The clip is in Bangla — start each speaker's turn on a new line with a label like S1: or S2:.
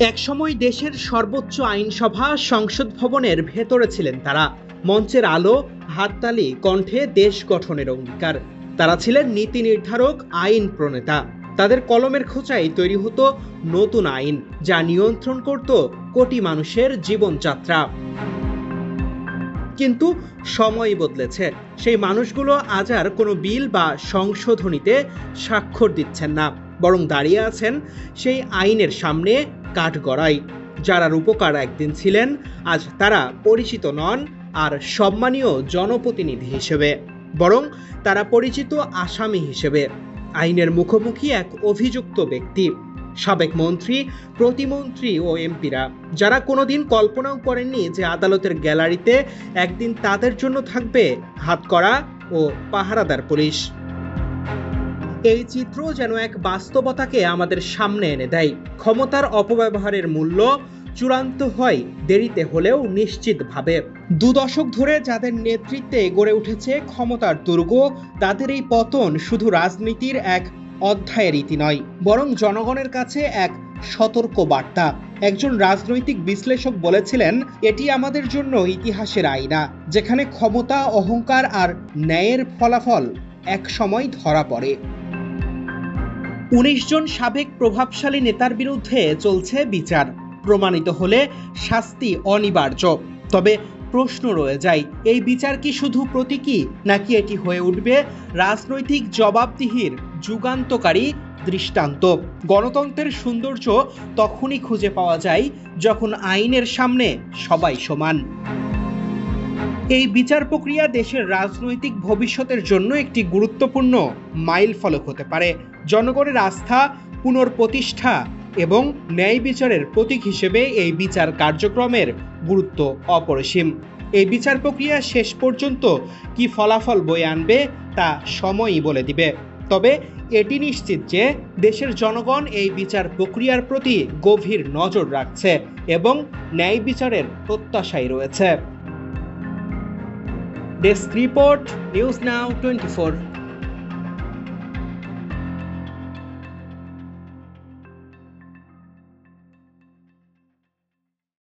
S1: একসময় দেশের সর্বোচ্চ আইনসভা সংসদ ভবনের ভেতরে ছিলেন তারা। মঞ্চের আলো, হাততালি, কণ্ঠে দেশ গঠনের অঙ্গীকার। তারা ছিলেন নীতি নির্ধারক, আইন প্রণেতা। তাদের কলমের খোঁচায় তৈরি হতো নতুন আইন, যা নিয়ন্ত্রণ করত কোটি মানুষের জীবনযাত্রা। কিন্তু সময় বদলেছে। সেই মানুষগুলো আজ আর কোনো বিল বা সংশোধনীতে স্বাক্ষর দিচ্ছেন না, বরং দাঁড়িয়ে আছেন সেই আইনের সামনে কাঠগড়ায়। যারা রূপকার একদিন ছিলেন, আজ তারা পরিচিত নন আর সম্মানীয় জনপ্রতিনিধি হিসেবে, বরং তারা পরিচিত আসামি হিসেবে। আইনের মুখোমুখি এক অভিযুক্ত ব্যক্তি, সাবেক মন্ত্রী, প্রতিমন্ত্রী ও এমপিরা, যারা কোনোদিন কল্পনাও করেননি যে আদালতের গ্যালারিতে একদিন তাদের জন্য থাকবে হাতকড়া ও পাহারাদার পুলিশ। এই চিত্র যেন এক বাস্তবতাকে আমাদের সামনে এনে দেয়। ক্ষমতার অপব্যবহারের মূল্য চূড়ান্ত হয় দেরিতে হলেও নিশ্চিতভাবে। 2 দশক ধরে যাদের নেতৃত্বে গড়ে উঠেছে ক্ষমতার দুর্গ, তাদের এই পতন শুধু রাজনীতির এক অধ্যায়ের ইতি নয়, বরং জনগণের কাছে এক সতর্ক বার্তা। একজন রাজনৈতিক বিশ্লেষক বলেছিলেন, এটি আমাদের জন্য ইতিহাসের আয়না, যেখানে ক্ষমতা, অহংকার আর ন্যায়ের ফলাফল এক সময় ধরা পড়ে। 19 জন সাবেক প্রভাবশালী নেতার বিরুদ্ধে চলছে বিচার। প্রমাণিত হলে শাস্তি অনিবার্য। তবে প্রশ্ন রয়ে যায়, এই বিচার কি শুধু প্রতীকী, নাকি এটি হয়ে উঠবে রাজনৈতিক জবাবদিহির যুগান্তকারী দৃষ্টান্ত? গণতন্ত্রের সৌন্দর্য তখনই খুঁজে পাওয়া যায় যখন আইনের সামনে সবাই সমান। এই বিচার প্রক্রিয়া দেশের রাজনৈতিক ভবিষ্যতের জন্য একটি গুরুত্বপূর্ণ মাইলফলক হতে পারে। জনগণের আস্থা পুনঃপ্রতিষ্ঠা এবং ন্যায় বিচারের প্রতীক হিসেবে এই বিচার কার্যক্রমের গুরুত্ব অপরিসীম। এই বিচার প্রক্রিয়া শেষ পর্যন্ত কি ফলাফল বয়ে আনবে তা সময়ই বলে দিবে। তবে এটি নিশ্চিত যে দেশের জনগণ এই বিচার প্রক্রিয়ার প্রতি গভীর নজর রাখছে এবং ন্যায় বিচারের প্রত্যাশায় রয়েছে। Desk report, news now 24।